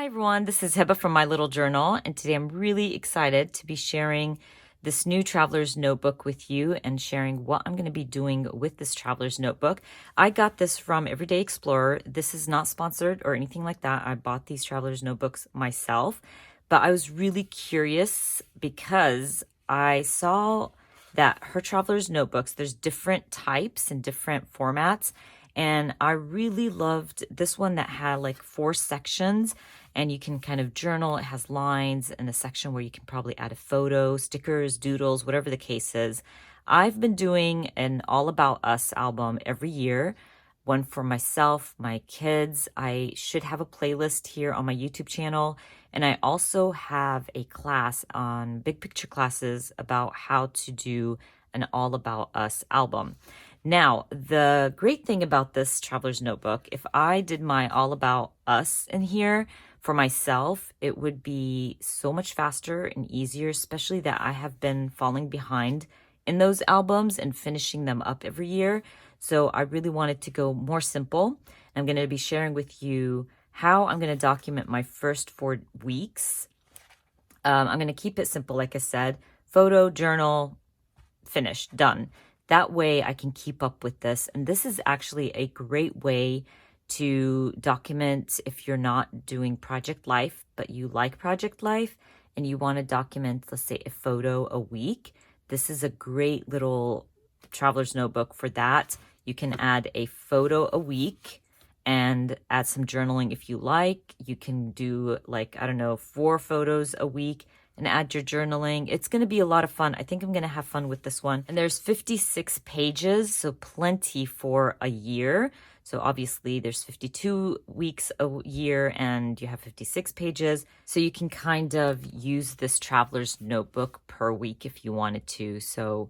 everyone, this is Heba from My Little Journal, and today I'm really excited to be sharing this new traveler's notebook with you and sharing what I'm going to be doing with this traveler's notebook. I got this from Everyday Explorer. This is not sponsored or anything like that. I bought these traveler's notebooks myself, but I was really curious because I saw that her traveler's notebooks, there's different types and different formats. And I really loved this one that had like 4 sections and you can kind of journal. It has lines and a section where you can probably add a photo, stickers, doodles, whatever the case is. I've been doing an All About Us album every year, one for myself, my kids. I should have a playlist here on my YouTube channel. And I also have a class on big picture classes about how to do an All About Us album. Now, the great thing about this traveler's notebook, if I did my All About Us in here for myself, it would be so much faster and easier, especially that I have been falling behind in those albums and finishing them up every year. So I really wanted to go more simple. I'm going to be sharing with you how I'm going to document my first 4 weeks. I'm going to keep it simple, like I said, photo, journal, finished, done. That way I can keep up with this. And this is actually a great way to document if you're not doing Project Life, but you like Project Life and you want to document, let's say, a photo a week. This is a great little traveler's notebook for that. You can add a photo a week and add some journaling if you like. You can do like, I don't know, 4 photos a week and add your journaling. It's going to be a lot of fun. I think I'm going to have fun with this one. And there's 56 pages, so plenty for a year. So obviously there's 52 weeks a year and you have 56 pages. So you can kind of use this traveler's notebook per week if you wanted to. So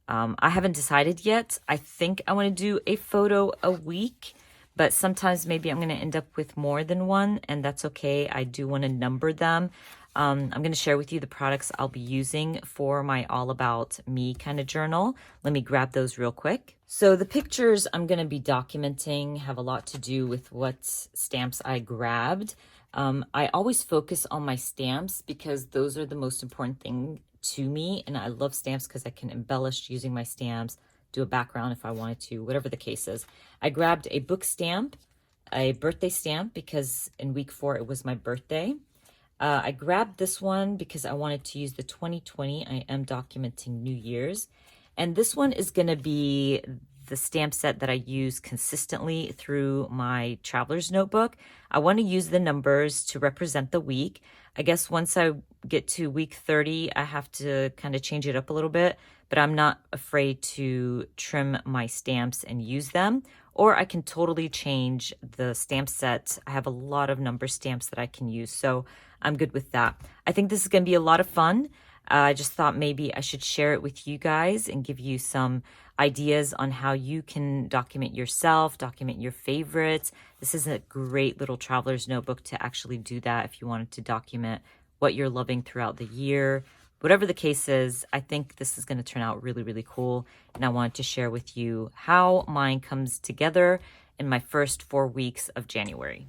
I haven't decided yet. I think I want to do a photo a week, but sometimes maybe I'm going to end up with more than one, and that's okay. I do want to number them. I'm going to share with you the products I'll be using for my All About Me kind of journal. Let me grab those real quick. So the pictures I'm going to be documenting have a lot to do with what stamps I grabbed. I always focus on my stamps because those are the most important thing to me. And I love stamps because I can embellish using my stamps, do a background if I wanted to, whatever the case is. I grabbed a book stamp, a birthday stamp because in week 4 it was my birthday. I grabbed this one because I wanted to use the 2020. I am documenting New Year's. And this one is going to be the stamp set that I use consistently through my traveler's notebook. I want to use the numbers to represent the week. I guess once I get to week 30, I have to kind of change it up a little bit, but I'm not afraid to trim my stamps and use them. Or I can totally change the stamp set. I have a lot of number stamps that I can use, so I'm good with that. I think this is going to be a lot of fun. I just thought maybe I should share it with you guys and give you some ideas on how you can document yourself, document your favorites. This is a great little traveler's notebook to actually do that if you wanted to document what you're loving throughout the year. Whatever the case is, I think this is going to turn out really, really cool. And I wanted to share with you how mine comes together in my first 4 weeks of January.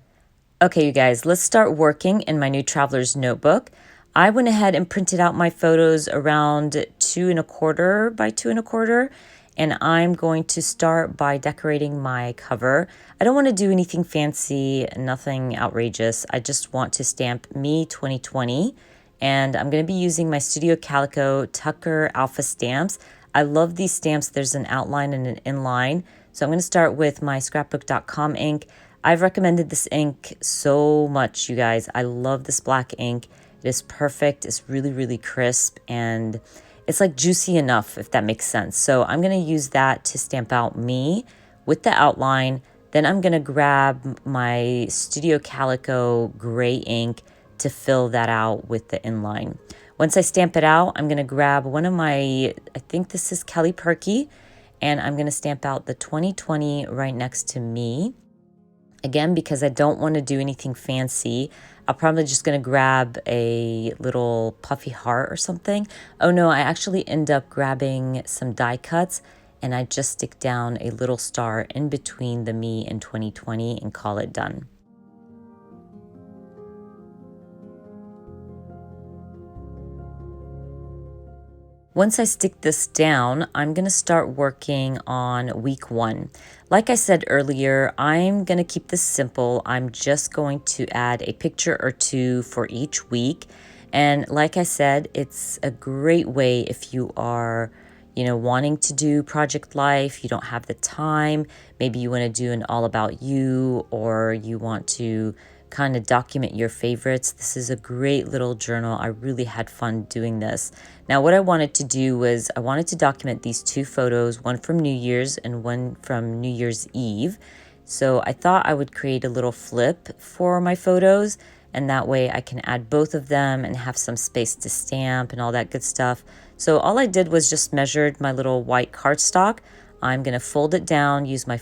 Okay, you guys, let's start working in my new traveler's notebook. I went ahead and printed out my photos around 2 1/4 by 2 1/4. And I'm going to start by decorating my cover. I don't want to do anything fancy, nothing outrageous. I just want to stamp me 2020. And I'm going to be using my Studio Calico Tucker Alpha stamps. I love these stamps. There's an outline and an inline. So I'm going to start with my scrapbook.com ink. I've recommended this ink so much, you guys. I love this black ink. It is perfect. It's really, really crisp and it's like juicy enough, if that makes sense. So I'm going to use that to stamp out me with the outline. Then I'm going to grab my Studio Calico gray ink to fill that out with the inline. Once I stamp it out, I'm going to grab one of my, I think this is Kelly Purkey, and I'm going to stamp out the 2020 right next to me. Again, because I don't want to do anything fancy, I'm probably just going to grab a little puffy heart or something. Oh no, I actually end up grabbing some die cuts and I just stick down a little star in between the me and 2020 and call it done. Once I stick this down, I'm going to start working on week 1. Like I said earlier, I'm going to keep this simple. I'm just going to add a picture or two for each week. And like I said, it's a great way if you are, wanting to do project life, you don't have the time, maybe you want to do an all about you, or you want to kind of document your favorites. This is a great little journal. I really had fun doing this. Now, what I wanted to do was I wanted to document these 2 photos, one from New Year's and one from New Year's Eve. So I thought I would create a little flip for my photos, and that way I can add both of them and have some space to stamp and all that good stuff. So all I did was just measured my little white cardstock. I'm going to fold it down, use my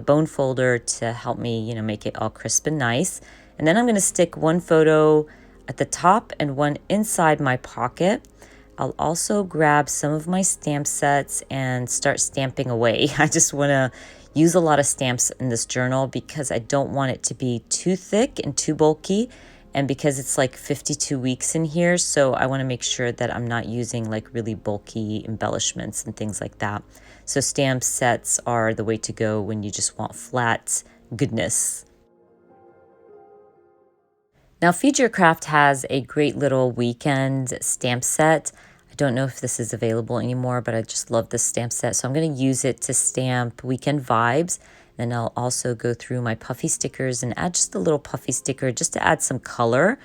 bone folder to help me, make it all crisp and nice. And then I'm going to stick one photo at the top and one inside my pocket. I'll also grab some of my stamp sets and start stamping away. I just want to use a lot of stamps in this journal because I don't want it to be too thick and too bulky. And because it's like 52 weeks in here, so I want to make sure that I'm not using like really bulky embellishments and things like that. So stamp sets are the way to go when you just want flat goodness. Now, Feed Your Craft has a great little weekend stamp set. I don't know if this is available anymore, but I just love this stamp set. So I'm going to use it to stamp weekend vibes. Then I'll also go through my puffy stickers and add just a little puffy sticker just to add some color.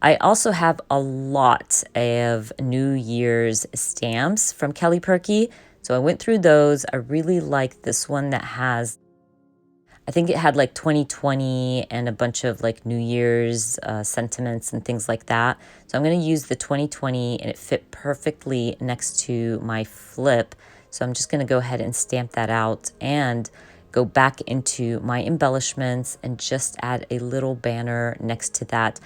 I also have a lot of New Year's stamps from Kelly Purkey. So I went through those. I really like this one that has, I think it had like 2020 and a bunch of like New Year's sentiments and things like that. So I'm going to use the 2020 and it fit perfectly next to my flip. So I'm just going to go ahead and stamp that out and go back into my embellishments and just add a little banner next to that.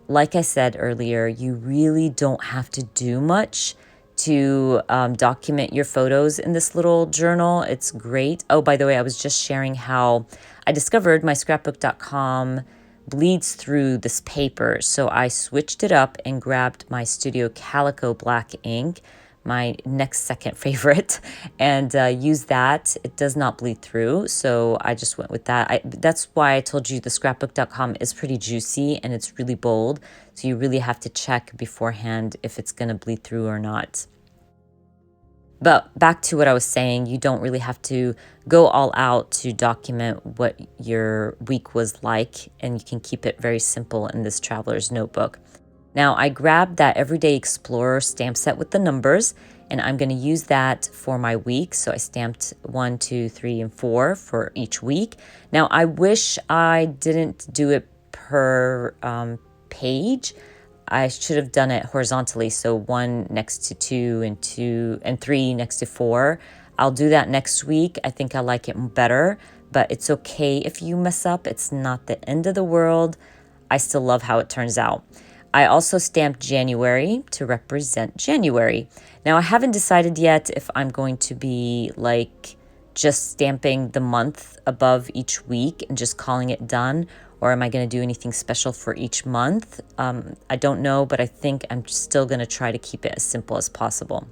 Like I said earlier, you really don't have to do much to document your photos in this little journal. It's great. Oh, by the way, I was just sharing how I discovered my scrapbook.com bleeds through this paper. So I switched it up and grabbed my Studio Calico black ink, my next second favorite, and use that. It does not bleed through, so I just went with that. That's why I told you the scrapbook.com is pretty juicy and it's really bold, so you really have to check beforehand if it's going to bleed through or not. But back to what I was saying, you don't really have to go all out to document what your week was like, and you can keep it very simple in this traveler's notebook. Now, I grabbed that Everyday Explorer stamp set with the numbers, and I'm going to use that for my week. So I stamped 1, 2, 3, and 4 for each week. Now, I wish I didn't do it per page. I should have done it horizontally, so 1 next to 2 and 3 next to 4. I'll do that next week. I think I like it better, but it's okay if you mess up. It's not the end of the world. I still love how it turns out. I also stamped January to represent January. Now, I haven't decided yet if I'm going to be like just stamping the month above each week and just calling it done, or am I going to do anything special for each month? I don't know, but I think I'm still going to try to keep it as simple as possible.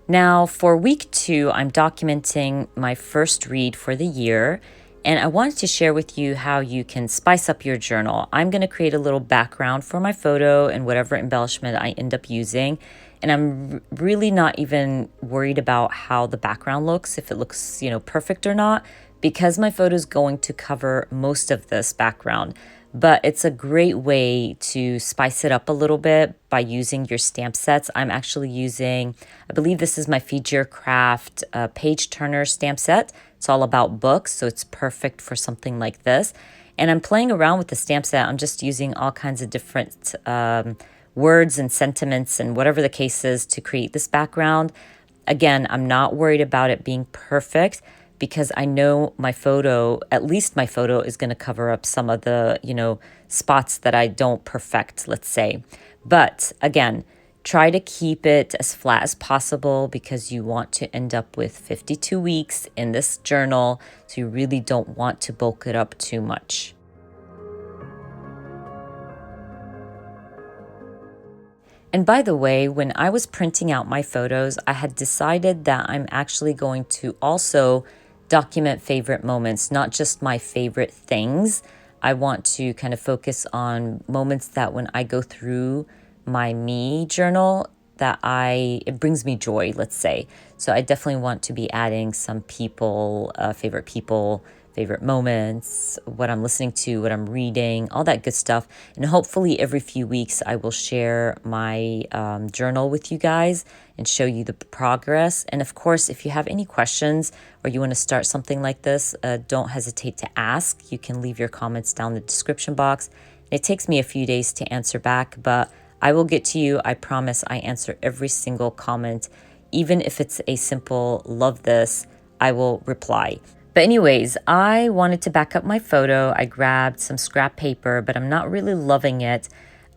Now, for week 2, I'm documenting my first read for the year, and I wanted to share with you how you can spice up your journal. I'm going to create a little background for my photo and whatever embellishment I end up using. And I'm really not even worried about how the background looks, if it looks, perfect or not, because my photo is going to cover most of this background. But it's a great way to spice it up a little bit by using your stamp sets. I'm actually using, I believe this is my Feed Your Craft page turner stamp set. It's all about books, so it's perfect for something like this. And I'm playing around with the stamp set. I'm just using all kinds of different words and sentiments and whatever the case is to create this background. Again, I'm not worried about it being perfect because I know my photo, at least my photo, is going to cover up some of the, spots that I don't perfect, let's say. But again, try to keep it as flat as possible because you want to end up with 52 weeks in this journal, so you really don't want to bulk it up too much. And by the way, when I was printing out my photos, I had decided that I'm actually going to also document favorite moments, not just my favorite things. I want to kind of focus on moments that when I go through my me journal, it brings me joy, let's say. So I definitely want to be adding some people, favorite moments, what I'm listening to, what I'm reading, all that good stuff. And hopefully every few weeks I will share my journal with you guys and show you the progress. And of course, if you have any questions or you want to start something like this, don't hesitate to ask. You can leave your comments down in the description box. It takes me a few days to answer back, but I will get to you. I promise I answer every single comment. Even if it's a simple love this, I will reply. But anyways, I wanted to back up my photo. I grabbed some scrap paper, but I'm not really loving it.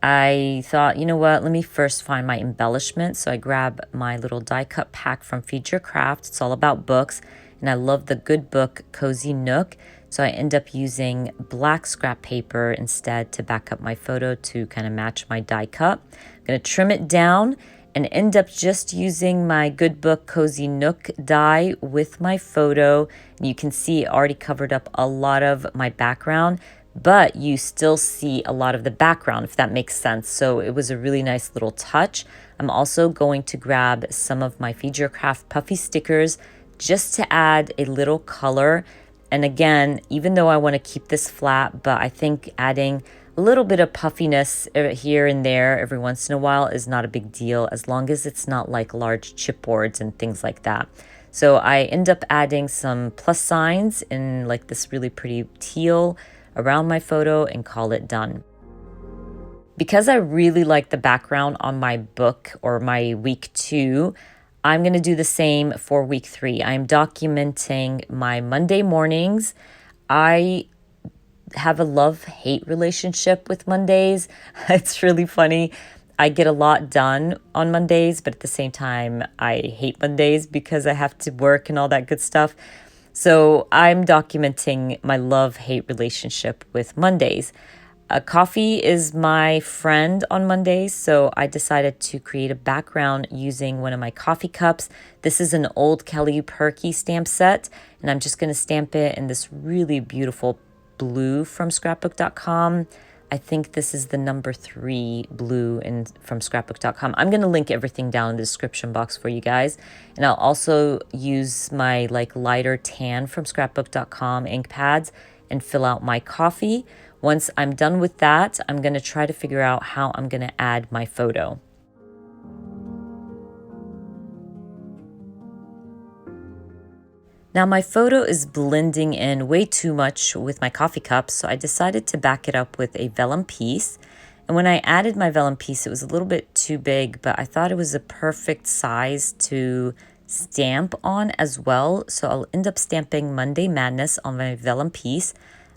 I thought, you know what, let me first find my embellishment. So I grab my little die cut pack from Feed Your Craft. It's all about books. And I love the Good Book Cozy Nook. So I end up using black scrap paper instead to back up my photo to kind of match my die cut. I'm going to trim it down and end up just using my Good Book Cozy Nook die with my photo. And you can see it already covered up a lot of my background, but you still see a lot of the background, if that makes sense. So it was a really nice little touch. I'm also going to grab some of my Feed Your Craft puffy stickers just to add a little color. And again, even though I want to keep this flat, but I think adding a little bit of puffiness here and there every once in a while is not a big deal, as long as it's not like large chipboards and things like that. So I end up adding some plus signs in like this really pretty teal around my photo and call it done. Because I really like the background on my book or my week 2, I'm going to do the same for week 3. I'm documenting my Monday mornings. I have a love-hate relationship with Mondays. It's really funny. I get a lot done on Mondays, but at the same time, I hate Mondays because I have to work and all that good stuff. So I'm documenting my love-hate relationship with Mondays. Coffee is my friend on Mondays, so I decided to create a background using one of my coffee cups. This is an old Kelly Purkey stamp set, and I'm just going to stamp it in this really beautiful blue from scrapbook.com. I think this is the number 3 blue from scrapbook.com. I'm going to link everything down in the description box for you guys. And I'll also use my like lighter tan from scrapbook.com ink pads and fill out my coffee. Once I'm done with that, I'm going to try to figure out how I'm going to add my photo. Now my photo is blending in way too much with my coffee cup, so I decided to back it up with a vellum piece. And when I added my vellum piece, it was a little bit too big, but I thought it was a perfect size to stamp on as well. So I'll end up stamping Monday Madness on my vellum piece.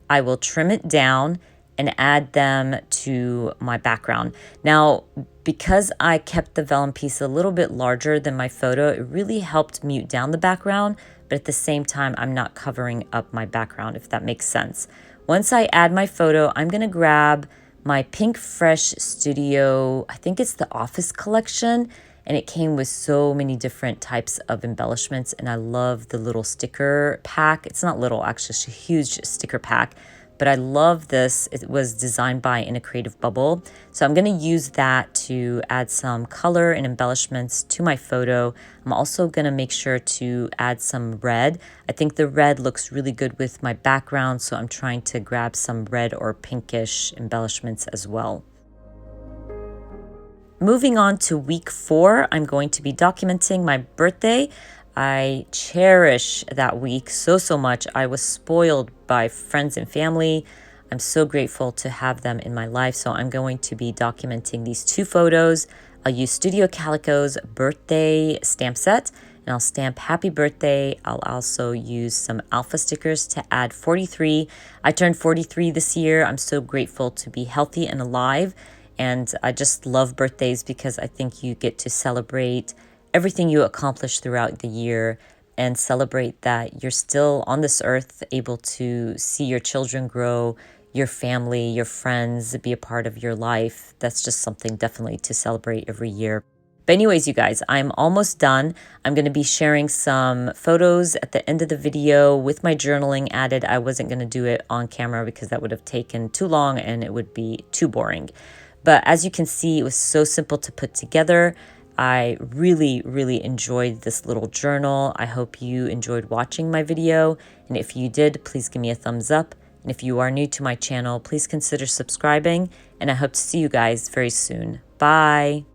I will trim it down and add them to my background. Now, because I kept the vellum piece a little bit larger than my photo, it really helped mute down the background, but at the same time, I'm not covering up my background, if that makes sense. Once I add my photo, I'm gonna grab my Pink Fresh Studio, I think it's the Office collection, and it came with so many different types of embellishments, and I love the little sticker pack. It's not little, actually, it's a huge sticker pack, but I love this. It was designed by In a Creative Bubble. So I'm gonna use that to add some color and embellishments to my photo. I'm also gonna make sure to add some red. I think the red looks really good with my background, so I'm trying to grab some red or pinkish embellishments as well. Moving on to week 4, I'm going to be documenting my birthday. I cherish that week so much. I was spoiled by friends and family. I'm so grateful to have them in my life. So I'm going to be documenting these 2 photos. I'll use Studio Calico's birthday stamp set, and I'll stamp happy birthday. I'll also use some alpha stickers to add 43. I turned 43 this year. I'm so grateful to be healthy and alive. And I just love birthdays because I think you get to celebrate everything you accomplish throughout the year and celebrate that you're still on this earth, able to see your children grow, your family, your friends be a part of your life. That's just something definitely to celebrate every year. But anyways, you guys, I'm almost done. I'm going to be sharing some photos at the end of the video with my journaling added. I wasn't going to do it on camera because that would have taken too long and it would be too boring. But as you can see, it was so simple to put together. I really, really enjoyed this little journal. I hope you enjoyed watching my video. And if you did, please give me a thumbs up. And if you are new to my channel, please consider subscribing. And I hope to see you guys very soon. Bye.